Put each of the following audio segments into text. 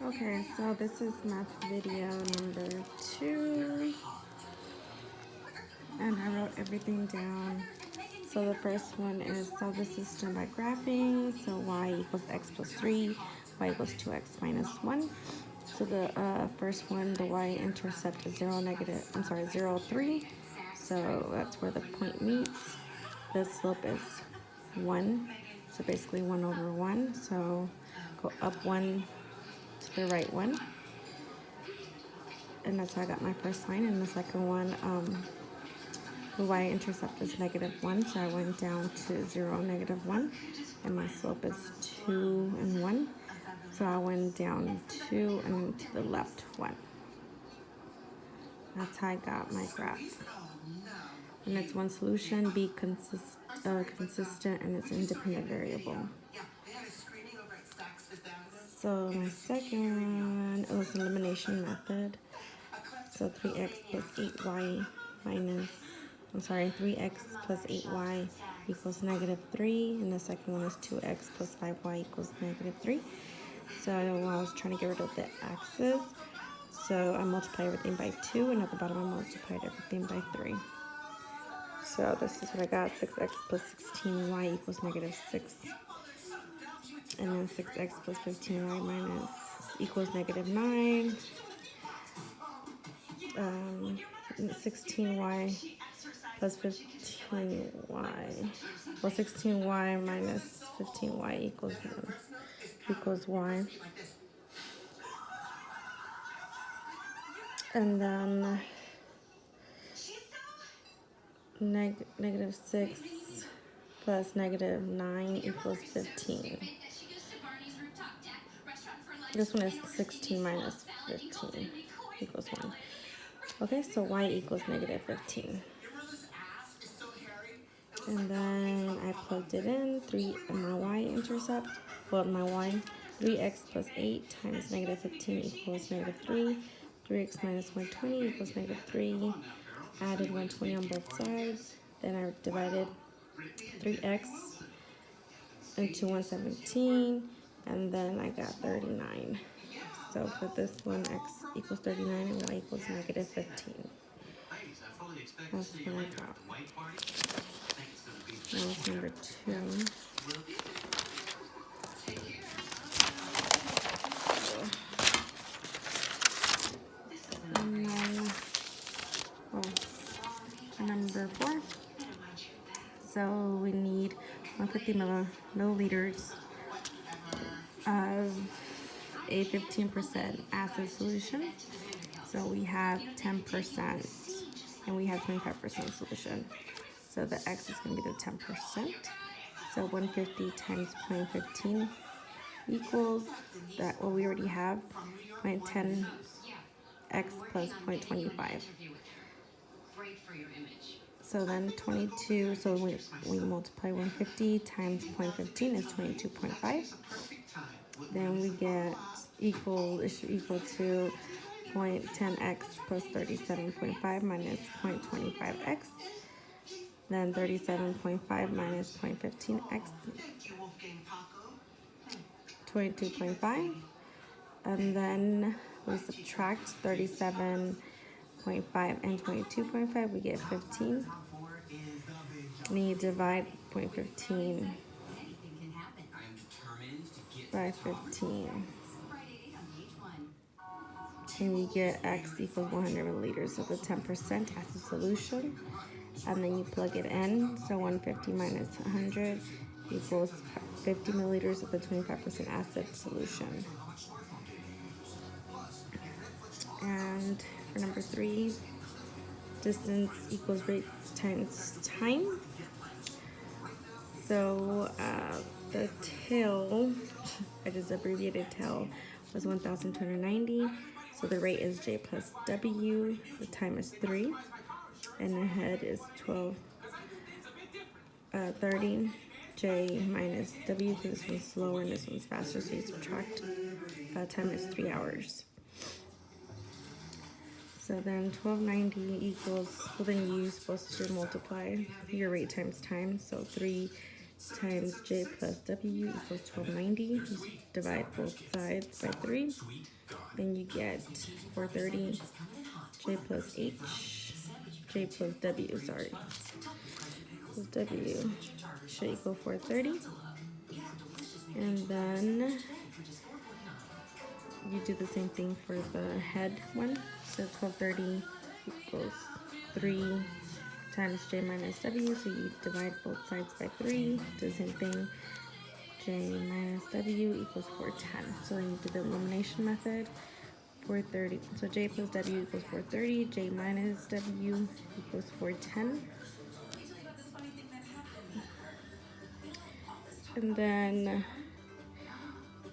Okay, so this is math video number 2, and I wrote everything down. So the first one is solve the system by graphing. So y equals x plus 3, y equals 2x minus 1. So the first one, the y-intercept is 0, 3. So that's where the point meets. The slope is 1, so basically 1 over 1. So go up 1 to the right 1. And that's how I got my first line. And the second one, the y-intercept is -1, so I went down to 0, -1, and my slope is 2 and 1, so I went down 2 and to the left 1. That's how I got my graph. And it's one solution, be consistent, and it's independent variable. So my second one, it was elimination method. So 3x plus 8y minus, 3x plus 8y equals -3, and the second one is 2x plus 5y equals -3. So I was trying to get rid of the x's, so I multiplied everything by 2, and at the bottom I multiplied everything by 3. So this is what I got, 6x plus 16y equals -6, and then 6x plus 15y minus equals -9. 16y plus 15y, well 16y minus 15y equals y, and then -6 plus -9 equals 15. This one is 16 minus 15 equals 1. Okay, so y equals -15. And then I plugged it in, 3 in my y-intercept, well, my y, 3x plus 8 times -15 equals -3, 3x minus 120 equals -3, added 120 on both sides, then I divided 3x into 117, and then I got 39. So for this one, x equals 39 and y equals -15. That's what I got. That was number 2. And then, number 4. So we need 150 milliliters of a 15% acid solution. So we have 10% and we have 25% solution. So the x is going to be the 10%. So 150 times 0.15 equals that what we already have, 0.10x plus 0.25. So then 22, so we multiply 150 times 0.15 is 22.5. Then we get equal to 0.10x plus 37.5 minus 0.25x. Then 37.5 minus 0.15x, 22.5. And then we subtract 37.5 and 22.5, we get 15. And then you divide 0.15 by 15. And we get x equals 100 milliliters of the 10% acid solution. And then you plug it in. So 150 minus 100 equals 50 milliliters of the 25% acid solution. And for number 3, distance equals rate times time. So the tail, I just abbreviated tail, was 1,290. So the rate is J plus W. The time is 3. And the head is 12:30. J minus W, because this one's slower and this one's faster, so you subtract. Time is 3 hours. So then 1290 equals, well then you're supposed to multiply your rate times time. So 3 times j plus w equals 1290. You divide both sides by 3. Then you get 430 j plus h, j plus w, sorry. Plus w should equal 430. And then you do the same thing for the head one. So 1230 equals 3 times j minus w. So you divide both sides by 3. Do the same thing. J minus w equals 410. So then you do the elimination method. 430. So j plus w equals 430. J minus w equals 410. And then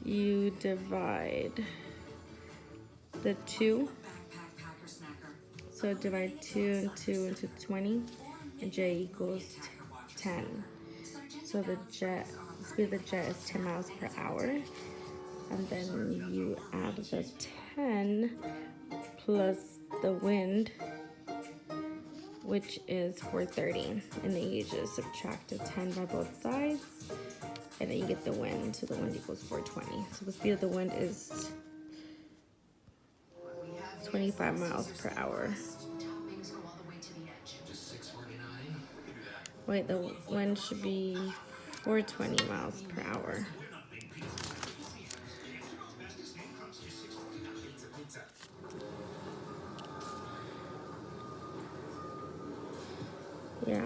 you divide the 2. So divide 2 and 2 into 20. And j equals 10. So the speed of the jet is 10 miles per hour. And then you add the 10 plus the wind, which is 430. And then you just subtract the 10 by both sides. And then you get the wind. So the wind equals 420. So the speed of the wind is 25 miles per hour. Wait, the wind should be 420 miles per hour. Yeah.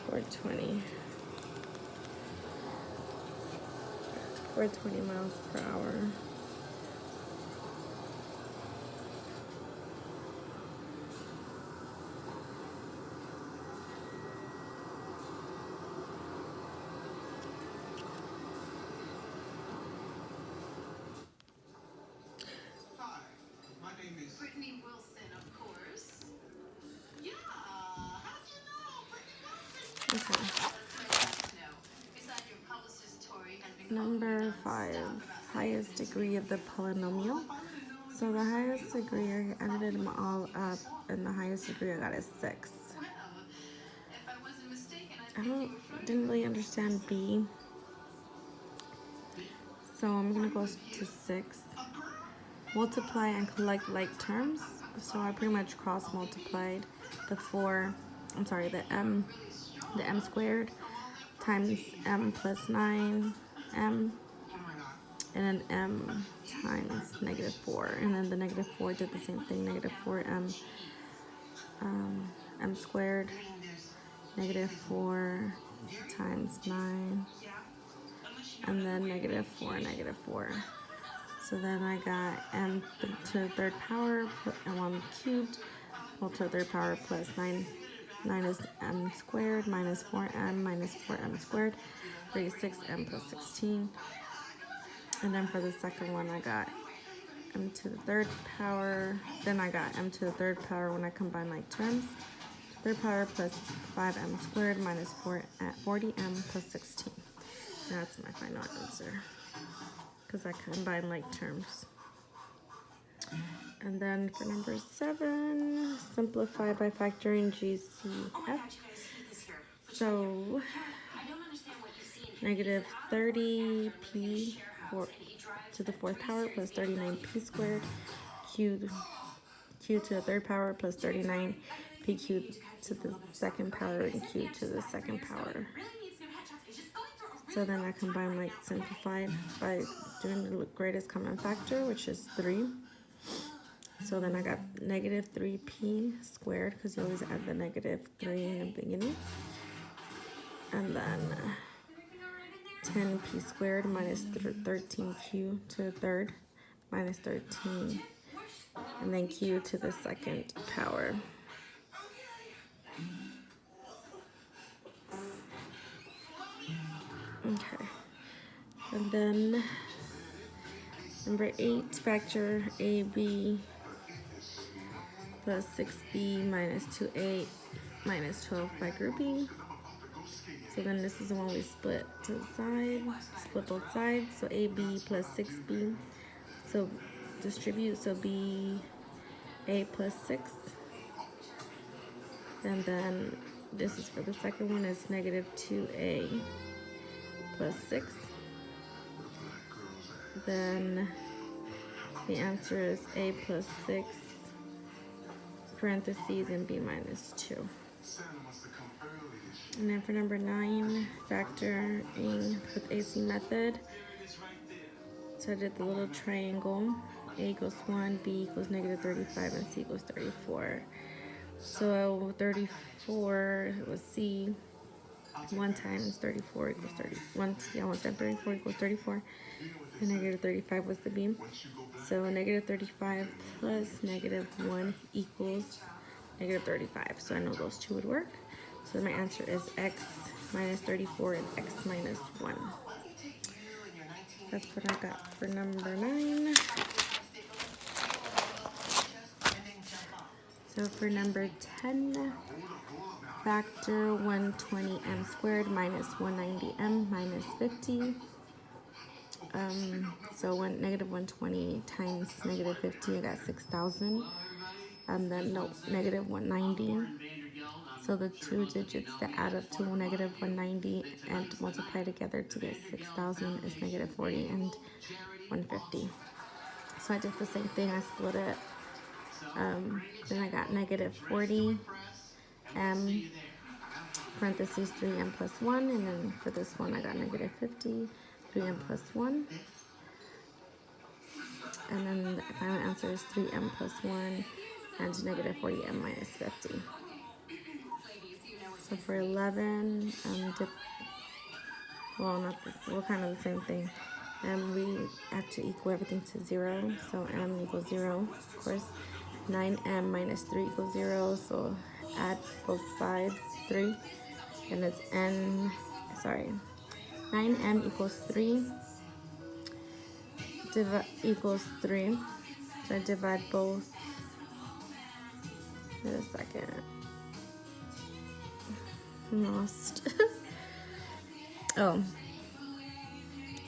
420. 420 miles per hour. Okay. Number 5, highest degree of the polynomial. So the highest degree, I added them all up, and the highest degree I got is 6. Didn't really understand B, so I'm gonna go to 6. Multiply and collect like terms. So I pretty much cross multiplied the m squared times m plus 9m, and then m times negative 4, and then the negative 4 did the same thing, negative 4m, m squared, negative 4 times 9, and then negative 4, negative 4. So then I got m to the third power and 1 cubed, well, to the third power plus 9. 9 is m squared minus 4m squared, 36m plus 16. And then for the second one, I got m to the third power. Then I got m to the third power when I combine like terms. Third power plus 5m squared minus 40m plus 16. That's my final answer, because I combine like terms. And then for number 7, simplify by factoring GCF. So negative 30p to the fourth power plus 39p squared, q to the third power plus 39p cubed to the second power, and q to the second power. So then I combine like simplified by doing the greatest common factor, which is 3. So then I got negative 3p squared, because you always add the negative 3 in the beginning. And then 10p squared minus 13q to the third minus 13. And then q to the second power. Okay. And then number 8, factor AB plus 6b minus 2a minus 12 by grouping. So then this is the one we split to the side, split both sides. So AB plus 6b. So distribute, so b a plus 6. And then this is for the second one, is negative 2a plus 6. Then the answer is a plus 6, parentheses, and b minus 2. And then for number 9, factoring with AC method. So I did the little triangle. A equals 1, B equals negative 35, and C equals 34. So 34 was C. 1 times 34 equals 30. 1 times 34 equals 34. And negative 35 was the B. So negative 35 plus negative 1 equals negative 35. So I know those two would work. So my answer is x minus 34 and x minus 1. That's what I got for number 9. So for number 10, factor 120m squared minus 190m minus 50. So negative 120 times negative 50, I got 6,000. And then no, negative 190. So the two digits that add up to negative 190 and multiply together to get 6,000 is negative 40 and 150. So I did the same thing, I split it. Then I got negative 40 m parentheses 3m plus 1, and then for this one I got negative 50, 3m plus 1. And then the final answer is 3m plus 1 and negative 40m minus 50. So for 11, well, not this, well, kind of the same thing. We have to equal everything to 0, so m equals 0, of course. 9m minus 3 equals 0, so add both sides, 3, and it's 9m equals 3, equals 3, so I divide both. Wait a second. I'm lost. Oh,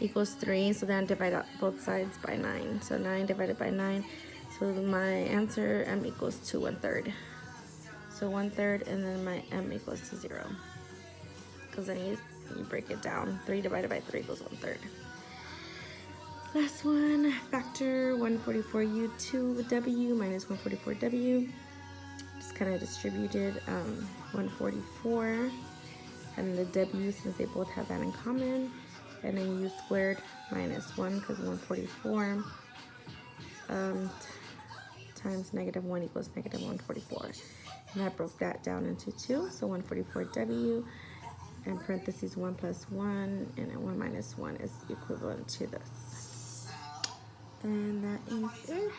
equals 3, so then divide out both sides by 9. So 9 divided by 9. So my answer, m equals to 1/3. So 1/3, and then my m equals to 0. Because then you break it down. 3 divided by 3 equals 1/3. Last one, factor 144u2w minus 144w. Just kind of distributed 144 and the w, since they both have that in common. And then u squared minus 1, because 144 times negative 1 equals negative 144. And I broke that down into 2, so 144w and parentheses 1 plus 1 and 1 minus 1 is equivalent to this. And that is it.